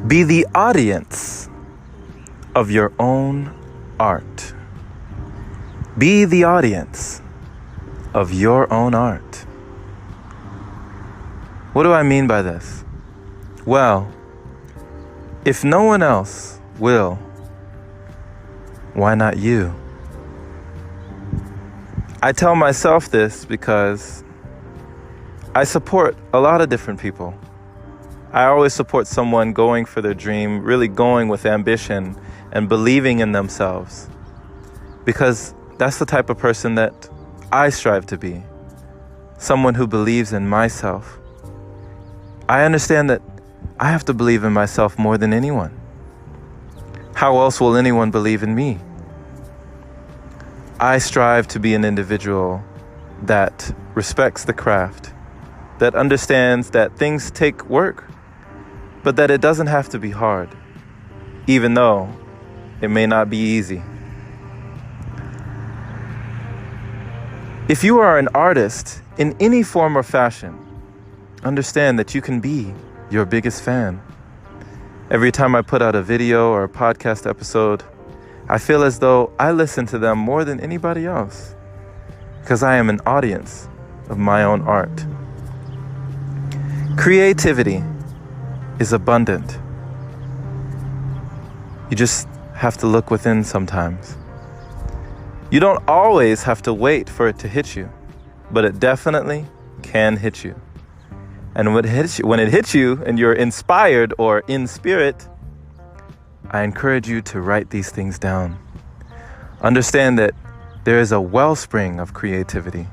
Be the audience of your own art. Be the audience of your own art. What do I mean by this? Well, if no one else will, why not you? I tell myself this because I support a lot of different people. I always support someone going for their dream, really going with ambition and believing in themselves. Because that's the type of person that I strive to be. Someone who believes in myself. I understand that I have to believe in myself more than anyone. How else will anyone believe in me? I strive to be an individual that respects the craft, that understands that things take work, but that it doesn't have to be hard, even though it may not be easy. If you are an artist in any form or fashion, understand that you can be your biggest fan. Every time I put out a video or a podcast episode, I feel as though I listen to them more than anybody else, because I am an audience of my own art. Creativity is abundant. You just have to look within sometimes. You don't always have to wait for it to hit you, but it definitely can hit you. And when it hits you and you're inspired or in spirit, I encourage you to write these things down. Understand that there is a wellspring of creativity.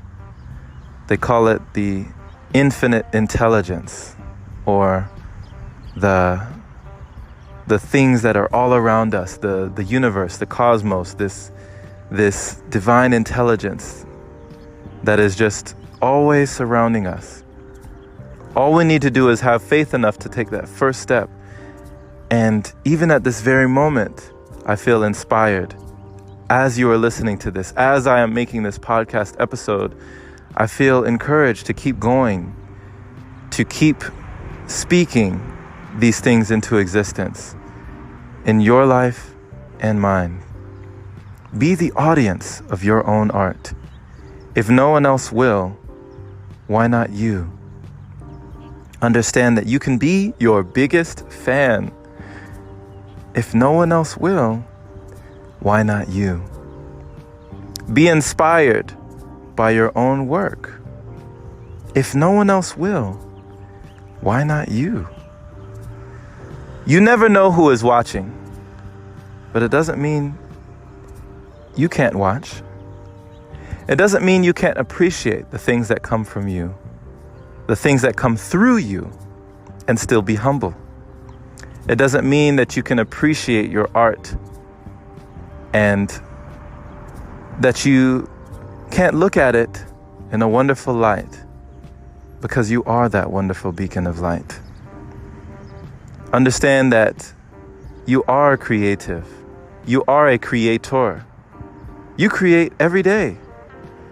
They call it the infinite intelligence, or the things that are all around us, the universe, the cosmos, this divine intelligence that is just always surrounding us. All we need to do is have faith enough to take that first step. And even at this very moment, I feel inspired. As you are listening to this, as I am making this podcast episode, I feel encouraged to keep going, to keep speaking these things into existence in your life and mine. Be the audience of your own art. If no one else will, why not you? Understand that you can be your biggest fan. If no one else will, why not you? Be inspired by your own work. If no one else will, why not you? You never know who is watching, but it doesn't mean you can't watch. It doesn't mean you can't appreciate the things that come from you, the things that come through you, and still be humble. It doesn't mean that you can appreciate your art and that you can't look at it in a wonderful light, because you are that wonderful beacon of light. Understand that you are creative. You are a creator. You create every day.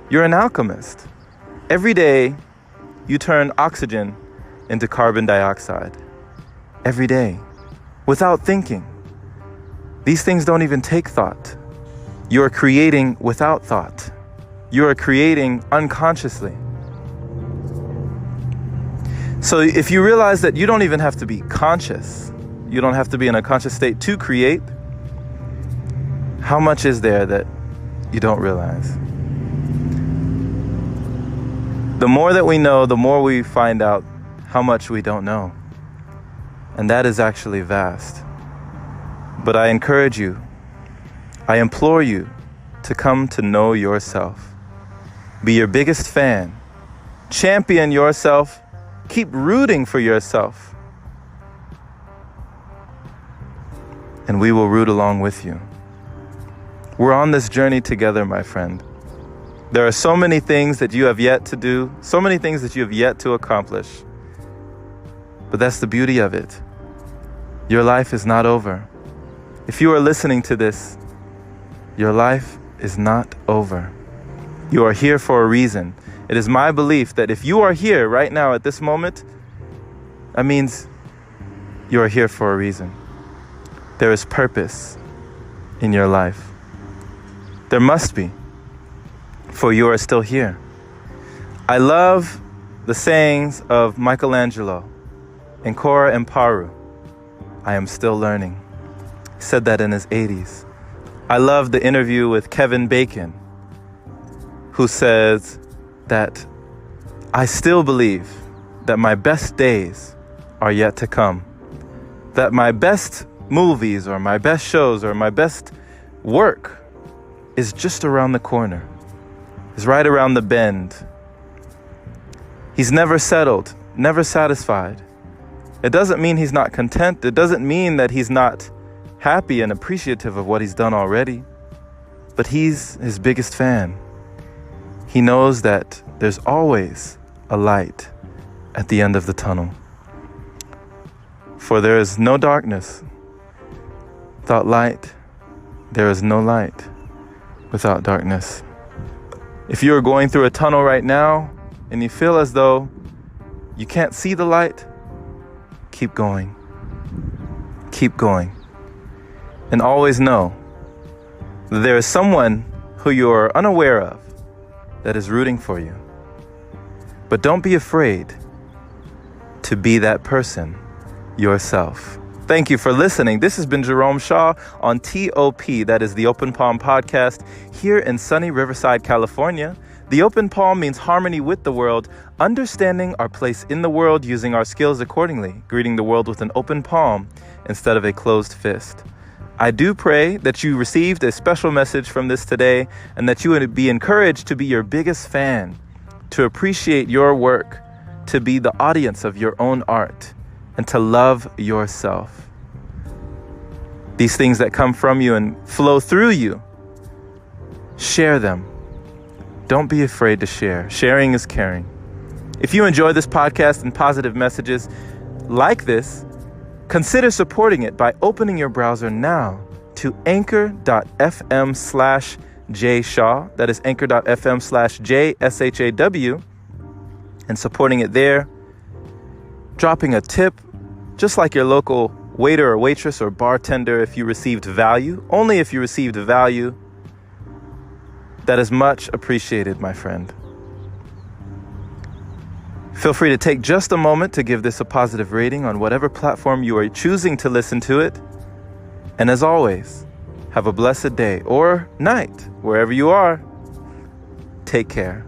You're an alchemist. Every day, you turn oxygen into carbon dioxide. Every day, without thinking. These things don't even take thought. You are creating without thought. You are creating unconsciously. So if you realize that you don't even have to be conscious, you don't have to be in a conscious state to create, how much is there that you don't realize? The more that we know, the more we find out how much we don't know. And that is actually vast. But I encourage you, I implore you to come to know yourself. Be your biggest fan. Champion yourself. Keep rooting for yourself. And we will root along with you. We're on this journey together, my friend. There are so many things that you have yet to do, so many things that you have yet to accomplish. But that's the beauty of it. Your life is not over. If you are listening to this, your life is not over. You are here for a reason. It is my belief that if you are here right now at this moment, that means You are here for a reason. There is purpose in your life. There must be, for you are still here. I love the sayings of Michelangelo in Cora and Paru. I am still learning. He said that in his 80s. I love the interview with Kevin Bacon, who says that I still believe that my best days are yet to come. That my best movies or my best shows or my best work is just around the corner. Is right around the bend. He's never settled, never satisfied. It doesn't mean he's not content. It doesn't mean that he's not happy and appreciative of what he's done already. But he's his biggest fan. He knows that there's always a light at the end of the tunnel. For there is no darkness without light. There is no light without darkness. If you are going through a tunnel right now and you feel as though you can't see the light, keep going. Keep going. And always know that there is someone who you are unaware of that is rooting for you. But don't be afraid to be that person yourself. Thank you for listening. This has been Jerome Shaw on TOP, that is the Open Palm Podcast, here in sunny Riverside, California. The open palm means harmony with the world, understanding our place in the world, using our skills accordingly, greeting the world with an open palm instead of a closed fist. I do pray that you received a special message from this today and that you would be encouraged to be your biggest fan, to appreciate your work, to be the audience of your own art, and to love yourself. These things that come from you and flow through you, share them. Don't be afraid to share. Sharing is caring. If you enjoy this podcast and positive messages like this, consider supporting it by opening your browser now to anchor.fm/jshaw. That is anchor.fm/JSHAW, and supporting it there. Dropping a tip, just like your local waiter or waitress or bartender if you received value. Only if you received value. That is much appreciated, my friend. Feel free to take just a moment to give this a positive rating on whatever platform you are choosing to listen to it. And as always, have a blessed day or night, wherever you are. Take care.